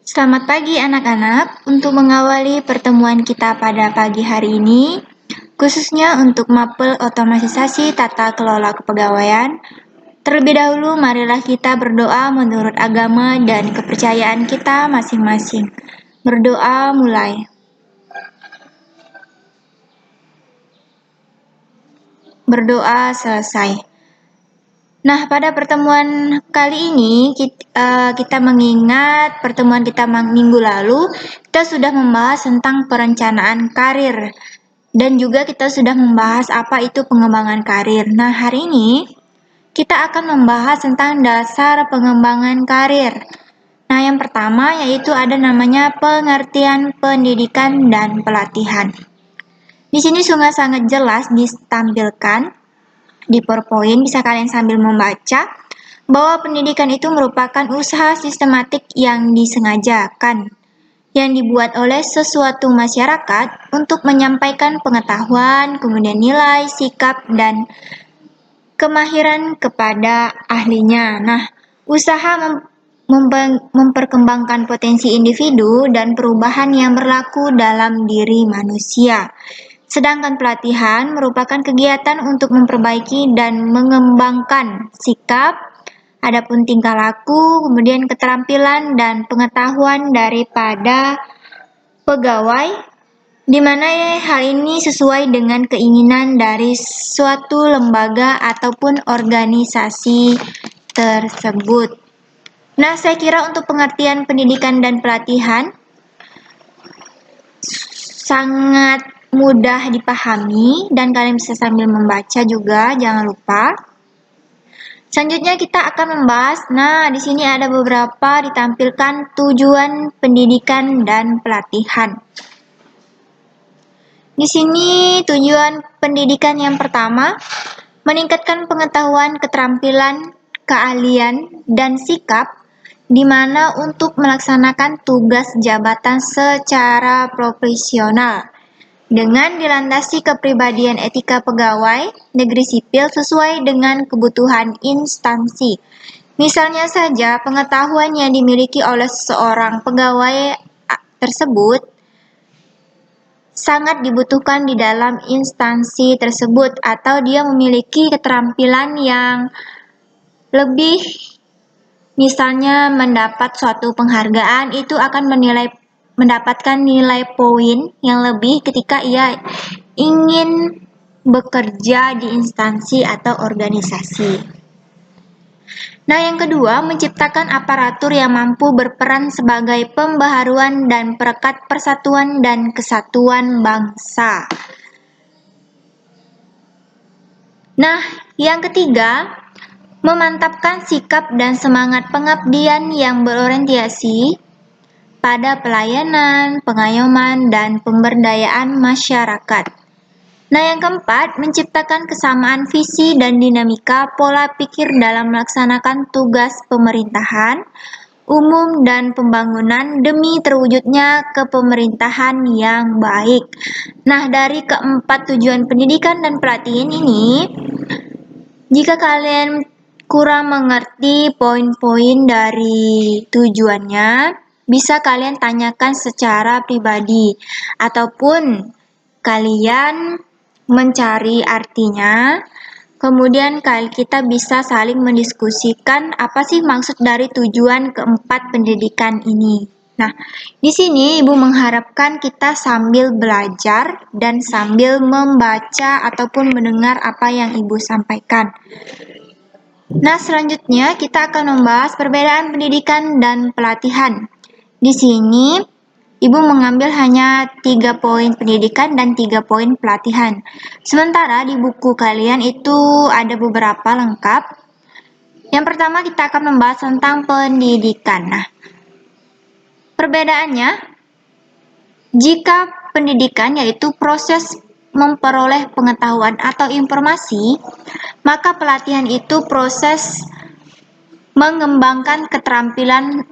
Selamat pagi anak-anak. Untuk mengawali pertemuan kita pada pagi hari ini, khususnya untuk mapel otomatisasi tata kelola kepegawaian, terlebih dahulu marilah kita berdoa menurut agama dan kepercayaan kita masing-masing. Berdoa mulai. Berdoa selesai. Nah, pada pertemuan kali ini kita mengingat pertemuan kita minggu lalu, kita sudah membahas tentang perencanaan karir. Dan juga kita sudah membahas apa itu pengembangan karir. Nah, hari ini kita akan membahas tentang dasar pengembangan karir. Nah, yang pertama yaitu ada namanya pengertian pendidikan dan pelatihan. Di sini sangat jelas ditampilkan di PowerPoint, bisa kalian sambil membaca bahwa pendidikan itu merupakan usaha sistematik yang disengajakan yang dibuat oleh sesuatu masyarakat untuk menyampaikan pengetahuan, kemudian nilai, sikap, dan kemahiran kepada ahlinya. Nah, usaha memperkembangkan potensi individu dan perubahan yang berlaku dalam diri manusia. Sedangkan pelatihan merupakan kegiatan untuk memperbaiki dan mengembangkan sikap, adapun tingkah laku, kemudian keterampilan dan pengetahuan daripada pegawai, di mana hal ini sesuai dengan keinginan dari suatu lembaga ataupun organisasi tersebut. Nah, saya kira untuk pengertian pendidikan dan pelatihan sangat mudah dipahami dan kalian bisa sambil membaca juga, jangan lupa. Selanjutnya kita akan membahas, di sini ada beberapa ditampilkan tujuan pendidikan dan pelatihan. Di sini tujuan pendidikan yang pertama, meningkatkan pengetahuan, keterampilan, keahlian, dan sikap di mana untuk melaksanakan tugas jabatan secara profesional dengan dilandasi kepribadian etika pegawai negeri sipil sesuai dengan kebutuhan instansi. Misalnya saja pengetahuan yang dimiliki oleh seseorang pegawai tersebut sangat dibutuhkan di dalam instansi tersebut atau dia memiliki keterampilan yang lebih, misalnya mendapat suatu penghargaan, itu akan mendapatkan nilai poin yang lebih ketika ia ingin bekerja di instansi atau organisasi. Nah, yang kedua, menciptakan aparatur yang mampu berperan sebagai pembaharuan dan perekat persatuan dan kesatuan bangsa. Nah, yang ketiga, memantapkan sikap dan semangat pengabdian yang berorientasi pada pelayanan, pengayoman, dan pemberdayaan masyarakat. Nah, yang keempat, menciptakan kesamaan visi dan dinamika pola pikir dalam melaksanakan tugas pemerintahan umum dan pembangunan demi terwujudnya kepemerintahan yang baik. Nah, dari keempat tujuan pendidikan dan pelatihan ini, jika kalian kurang mengerti poin-poin dari tujuannya, bisa kalian tanyakan secara pribadi ataupun kalian mencari artinya, kemudian kita bisa saling mendiskusikan apa sih maksud dari tujuan keempat pendidikan ini. Nah, di sini Ibu mengharapkan kita sambil belajar dan sambil membaca ataupun mendengar apa yang Ibu sampaikan. Nah, selanjutnya kita akan membahas perbedaan pendidikan dan pelatihan. Di sini Ibu mengambil hanya 3 poin pendidikan dan 3 poin pelatihan. Sementara di buku kalian itu ada beberapa lengkap. Yang pertama kita akan membahas tentang pendidikan. Nah, perbedaannya, jika pendidikan yaitu proses memperoleh pengetahuan atau informasi, maka pelatihan itu proses mengembangkan keterampilan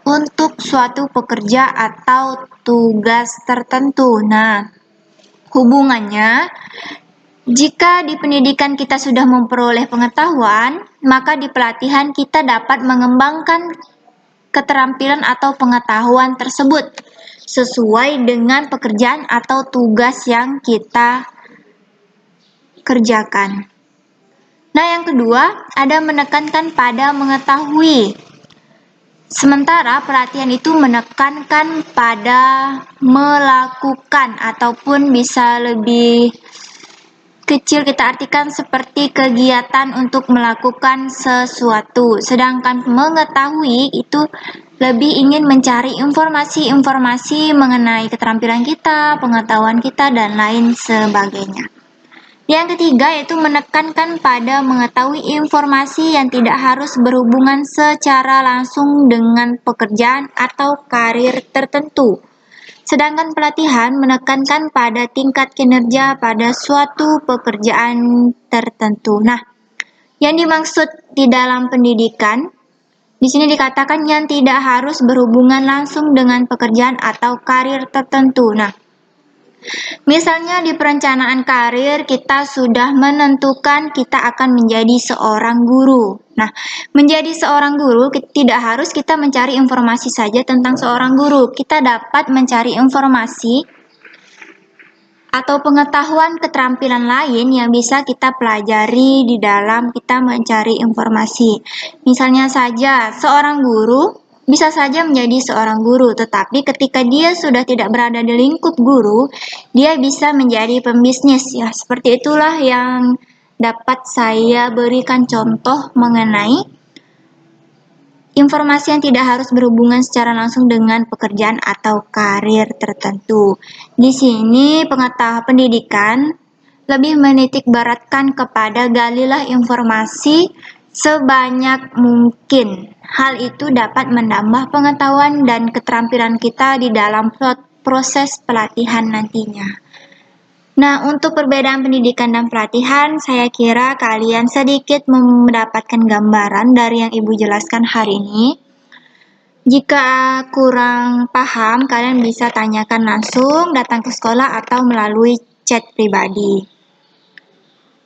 untuk suatu pekerja atau tugas tertentu. Nah, hubungannya, jika di pendidikan kita sudah memperoleh pengetahuan, maka di pelatihan kita dapat mengembangkan keterampilan atau pengetahuan tersebut sesuai dengan pekerjaan atau tugas yang kita kerjakan. Nah, yang kedua, ada menekankan pada mengetahui. Sementara pelatihan itu menekankan pada melakukan ataupun bisa lebih kecil kita artikan seperti kegiatan untuk melakukan sesuatu. Sedangkan mengetahui itu lebih ingin mencari informasi-informasi mengenai keterampilan kita, pengetahuan kita, dan lain sebagainya. Yang ketiga yaitu menekankan pada mengetahui informasi yang tidak harus berhubungan secara langsung dengan pekerjaan atau karir tertentu. Sedangkan pelatihan menekankan pada tingkat kinerja pada suatu pekerjaan tertentu. Nah, yang dimaksud di dalam pendidikan, di sini dikatakan yang tidak harus berhubungan langsung dengan pekerjaan atau karir tertentu. Nah, misalnya di perencanaan karir kita sudah menentukan kita akan menjadi seorang guru. Nah, menjadi seorang guru tidak harus kita mencari informasi saja tentang seorang guru. Kita dapat mencari informasi atau pengetahuan keterampilan lain yang bisa kita pelajari di dalam kita mencari informasi. Misalnya saja, seorang guru bisa saja menjadi seorang guru, tetapi ketika dia sudah tidak berada di lingkup guru, dia bisa menjadi pembisnis. Ya, seperti itulah yang dapat saya berikan contoh mengenai informasi yang tidak harus berhubungan secara langsung dengan pekerjaan atau karir tertentu. Di sini pengetahuan pendidikan lebih menitik beratkan kepada galilah informasi sebanyak mungkin. Hal itu dapat menambah pengetahuan dan keterampilan kita di dalam proses pelatihan nantinya. Nah, untuk perbedaan pendidikan dan pelatihan, saya kira kalian sedikit mendapatkan gambaran dari yang Ibu jelaskan hari ini. Jika kurang paham, kalian bisa tanyakan langsung, datang ke sekolah atau melalui chat pribadi.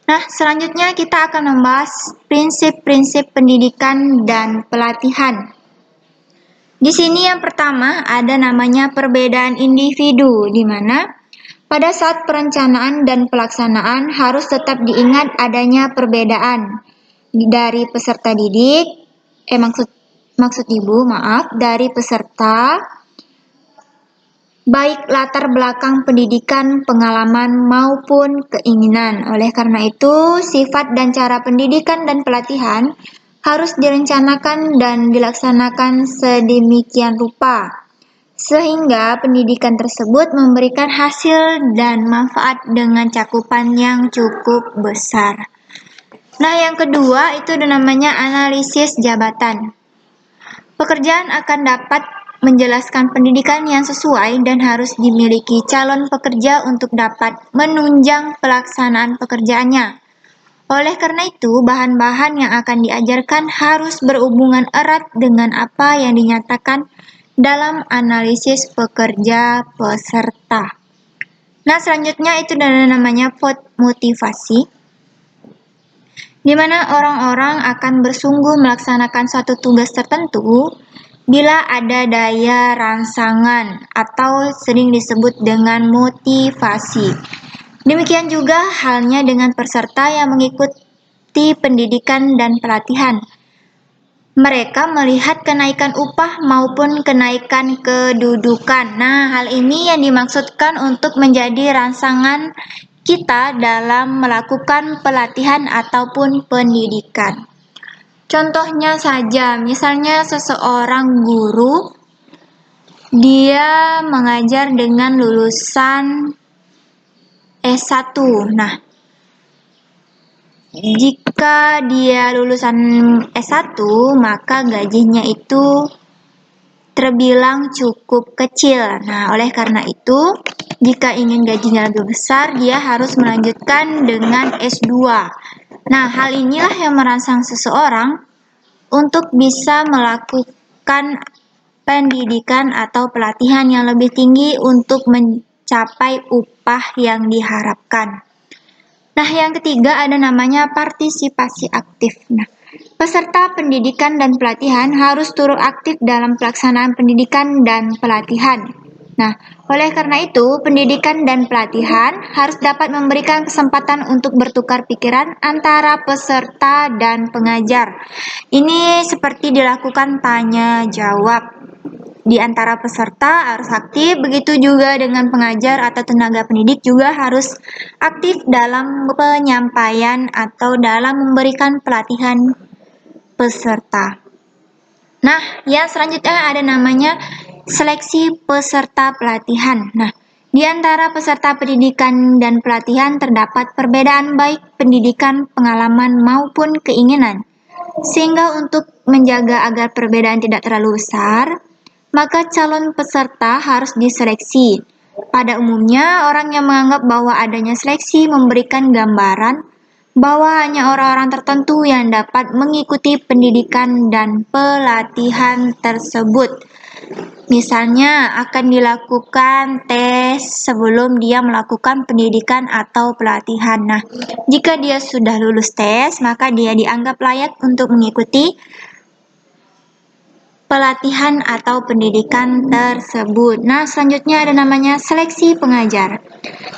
Nah, selanjutnya kita akan membahas prinsip-prinsip pendidikan dan pelatihan. Di sini yang pertama ada namanya perbedaan individu, di mana pada saat perencanaan dan pelaksanaan harus tetap diingat adanya perbedaan dari peserta didik, maksud Ibu, dari peserta, baik latar belakang pendidikan, pengalaman, maupun keinginan. Oleh karena itu, sifat dan cara pendidikan dan pelatihan harus direncanakan dan dilaksanakan sedemikian rupa, sehingga pendidikan tersebut memberikan hasil dan manfaat dengan cakupan yang cukup besar. Nah, yang kedua itu namanya analisis jabatan. Pekerjaan akan dapat menjelaskan pendidikan yang sesuai dan harus dimiliki calon pekerja untuk dapat menunjang pelaksanaan pekerjaannya. Oleh karena itu, bahan-bahan yang akan diajarkan harus berhubungan erat dengan apa yang dinyatakan dalam analisis pekerja peserta. Nah, selanjutnya itu namanya motivasi, di mana orang-orang akan bersungguh melaksanakan suatu tugas tertentu bila ada daya rangsangan atau sering disebut dengan motivasi. Demikian juga halnya dengan peserta yang mengikuti pendidikan dan pelatihan. Mereka melihat kenaikan upah maupun kenaikan kedudukan. Nah, hal ini yang dimaksudkan untuk menjadi rangsangan kita dalam melakukan pelatihan ataupun pendidikan. Contohnya saja, misalnya seseorang guru, dia mengajar dengan lulusan S1. Nah, jika dia lulusan S1, maka gajinya itu terbilang cukup kecil. Nah, oleh karena itu, jika ingin gajinya lebih besar, dia harus melanjutkan dengan S2. Nah, hal inilah yang merangsang seseorang untuk bisa melakukan pendidikan atau pelatihan yang lebih tinggi untuk mencapai upah yang diharapkan. Nah, yang ketiga ada namanya partisipasi aktif. Nah, Peserta pendidikan dan pelatihan harus turut aktif dalam pelaksanaan pendidikan dan pelatihan. Nah, oleh karena itu, pendidikan dan pelatihan harus dapat memberikan kesempatan untuk bertukar pikiran antara peserta dan pengajar. Ini seperti dilakukan tanya jawab di antara peserta harus aktif, begitu juga dengan pengajar atau tenaga pendidik juga harus aktif dalam penyampaian atau dalam memberikan pelatihan peserta. Nah, yang selanjutnya ada namanya seleksi peserta pelatihan. Nah, di antara peserta pendidikan dan pelatihan terdapat perbedaan baik pendidikan, pengalaman maupun keinginan. Sehingga untuk menjaga agar perbedaan tidak terlalu besar, maka calon peserta harus diseleksi. Pada umumnya, orang yang menganggap bahwa adanya seleksi memberikan gambaran bahwa hanya orang-orang tertentu yang dapat mengikuti pendidikan dan pelatihan tersebut. Misalnya, akan dilakukan tes sebelum dia melakukan pendidikan atau pelatihan. Nah, jika dia sudah lulus tes, maka dia dianggap layak untuk mengikuti pelatihan atau pendidikan tersebut. Nah, selanjutnya ada namanya seleksi pengajar.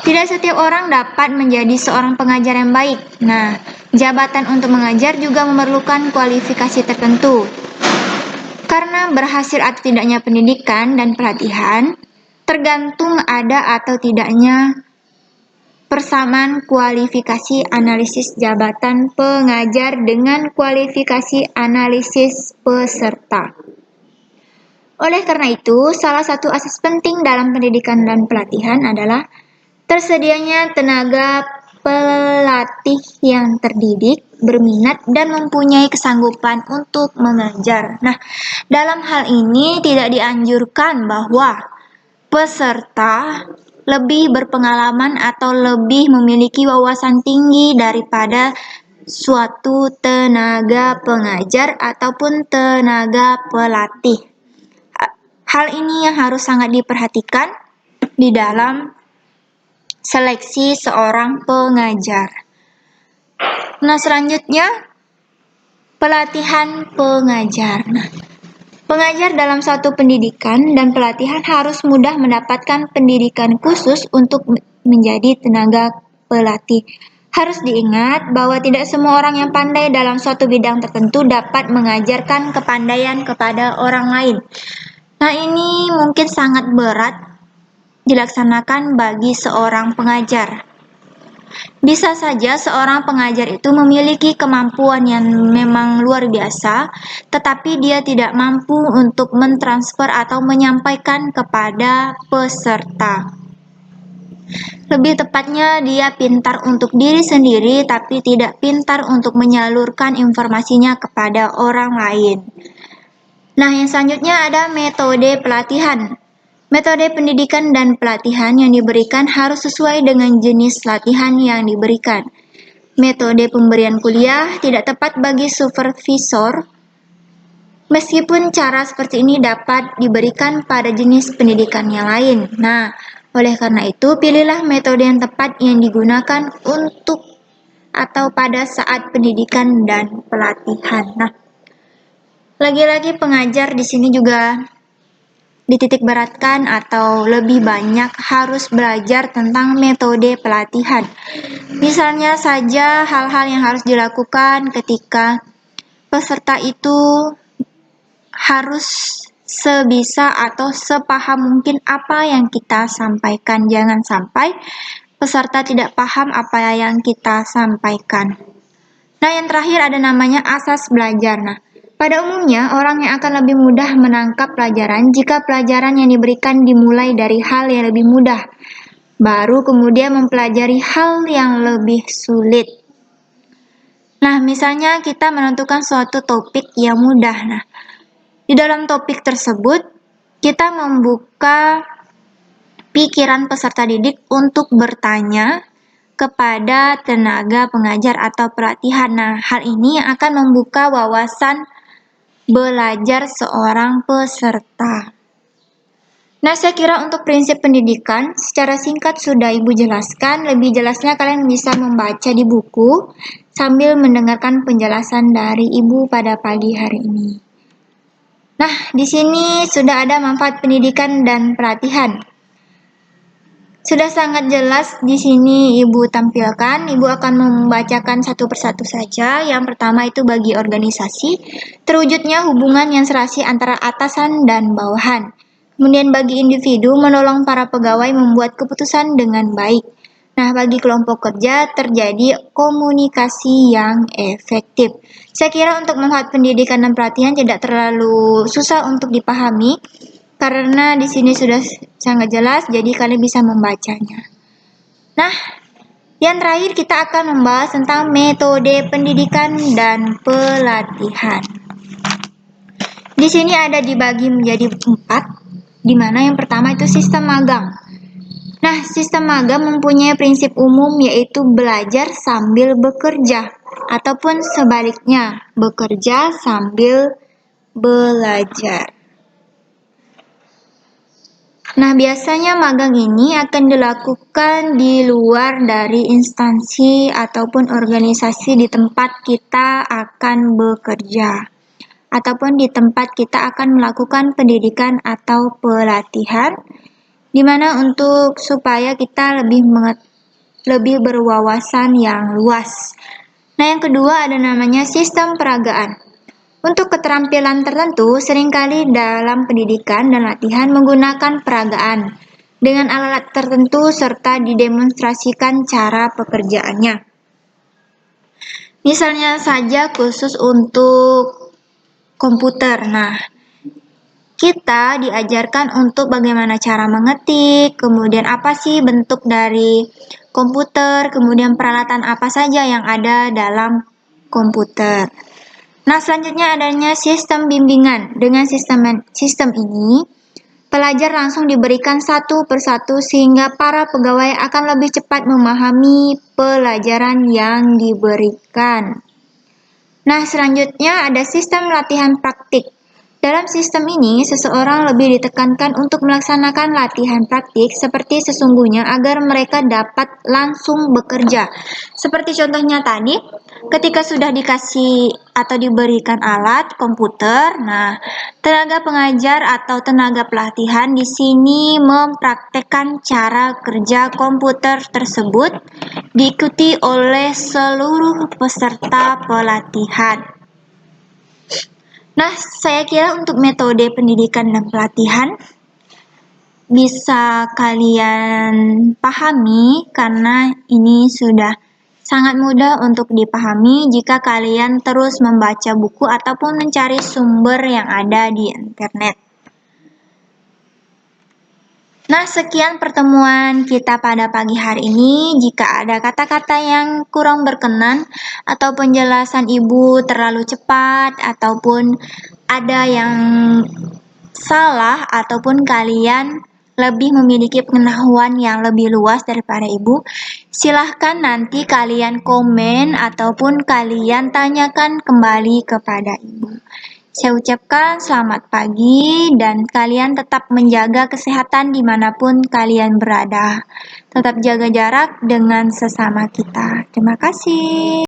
Tidak setiap orang dapat menjadi seorang pengajar yang baik. Nah, jabatan untuk mengajar juga memerlukan kualifikasi tertentu. Karena berhasil atau tidaknya pendidikan dan pelatihan, tergantung ada atau tidaknya persamaan kualifikasi analisis jabatan pengajar dengan kualifikasi analisis peserta. Oleh karena itu, salah satu asas penting dalam pendidikan dan pelatihan adalah tersedianya tenaga pelatih yang terdidik, berminat, dan mempunyai kesanggupan untuk mengajar. Nah, dalam hal ini tidak dianjurkan bahwa peserta lebih berpengalaman atau lebih memiliki wawasan tinggi daripada suatu tenaga pengajar ataupun tenaga pelatih. Hal ini yang harus sangat diperhatikan di dalam seleksi seorang pengajar. Nah, selanjutnya pelatihan pengajar. Nah, pengajar dalam satu pendidikan dan pelatihan harus mudah mendapatkan pendidikan khusus untuk menjadi tenaga pelatih. Harus diingat bahwa tidak semua orang yang pandai dalam suatu bidang tertentu dapat mengajarkan kepandaian kepada orang lain. Nah, ini mungkin sangat berat dilaksanakan bagi seorang pengajar. Bisa saja seorang pengajar itu memiliki kemampuan yang memang luar biasa, tetapi dia tidak mampu untuk mentransfer atau menyampaikan kepada peserta. Lebih tepatnya, dia pintar untuk diri sendiri, tapi tidak pintar untuk menyalurkan informasinya kepada orang lain. Nah, yang selanjutnya ada metode pelatihan. Metode pendidikan dan pelatihan yang diberikan harus sesuai dengan jenis latihan yang diberikan. Metode pemberian kuliah tidak tepat bagi supervisor, meskipun cara seperti ini dapat diberikan pada jenis pendidikan yang lain. Nah, oleh karena itu, pilihlah metode yang tepat yang digunakan untuk atau pada saat pendidikan dan pelatihan. Nah, lagi-lagi pengajar di sini juga dititik beratkan atau lebih banyak harus belajar tentang metode pelatihan. Misalnya saja hal-hal yang harus dilakukan ketika peserta itu harus sebisa atau sepaham mungkin apa yang kita sampaikan. Jangan sampai peserta tidak paham apa yang kita sampaikan. Nah, yang terakhir ada namanya asas belajar. Nah, pada umumnya orang yang akan lebih mudah menangkap pelajaran jika pelajaran yang diberikan dimulai dari hal yang lebih mudah, baru kemudian mempelajari hal yang lebih sulit. Nah, misalnya kita menentukan suatu topik yang mudah. Nah, di dalam topik tersebut kita membuka pikiran peserta didik untuk bertanya kepada tenaga pengajar atau pelatihan. Nah, hal ini akan membuka wawasan belajar seorang peserta. Nah, saya kira untuk prinsip pendidikan secara singkat sudah Ibu jelaskan. Lebih jelasnya kalian bisa membaca di buku sambil mendengarkan penjelasan dari Ibu pada pagi hari ini. Nah, di sini sudah ada manfaat pendidikan dan pelatihan. Sudah sangat jelas di sini Ibu tampilkan. Ibu akan membacakan satu persatu saja. Yang pertama itu bagi organisasi, terwujudnya hubungan yang serasi antara atasan dan bawahan. Kemudian bagi individu, menolong para pegawai membuat keputusan dengan baik. Nah, bagi kelompok kerja, terjadi komunikasi yang efektif. Saya kira untuk manfaat pendidikan dan pelatihan tidak terlalu susah untuk dipahami, karena di sini sudah sangat jelas, jadi kalian bisa membacanya. Nah, yang terakhir kita akan membahas tentang metode pendidikan dan pelatihan. Di sini ada dibagi menjadi 4, di mana yang pertama itu sistem magang. Nah, sistem magang mempunyai prinsip umum yaitu belajar sambil bekerja, ataupun sebaliknya, bekerja sambil belajar. Nah, biasanya magang ini akan dilakukan di luar dari instansi ataupun organisasi di tempat kita akan bekerja, ataupun di tempat kita akan melakukan pendidikan atau pelatihan, di mana untuk supaya kita lebih berwawasan yang luas. Nah, yang kedua ada namanya sistem peragaan. Untuk keterampilan tertentu, seringkali dalam pendidikan dan latihan menggunakan peragaan dengan alat tertentu serta didemonstrasikan cara pekerjaannya. Misalnya saja khusus untuk komputer. Nah, kita diajarkan untuk bagaimana cara mengetik, kemudian apa sih bentuk dari komputer, kemudian peralatan apa saja yang ada dalam komputer. Nah, selanjutnya adanya sistem bimbingan. Dengan sistem ini, pelajar langsung diberikan satu persatu sehingga para pegawai akan lebih cepat memahami pelajaran yang diberikan. Nah, selanjutnya ada sistem latihan praktik. Dalam sistem ini, seseorang lebih ditekankan untuk melaksanakan latihan praktik seperti sesungguhnya agar mereka dapat langsung bekerja. Seperti contohnya tadi, ketika sudah dikasih atau diberikan alat komputer, nah, tenaga pengajar atau tenaga pelatihan di sini mempraktekkan cara kerja komputer tersebut diikuti oleh seluruh peserta pelatihan. Nah, saya kira untuk metode pendidikan dan pelatihan bisa kalian pahami karena ini sudah sangat mudah untuk dipahami jika kalian terus membaca buku ataupun mencari sumber yang ada di internet. Nah, sekian pertemuan kita pada pagi hari ini. Jika ada kata-kata yang kurang berkenan atau penjelasan Ibu terlalu cepat ataupun ada yang salah ataupun kalian lebih memiliki pengetahuan yang lebih luas daripada Ibu, silahkan nanti kalian komen ataupun kalian tanyakan kembali kepada Ibu. Saya ucapkan selamat pagi dan kalian tetap menjaga kesehatan dimanapun kalian berada. Tetap jaga jarak dengan sesama kita. Terima kasih.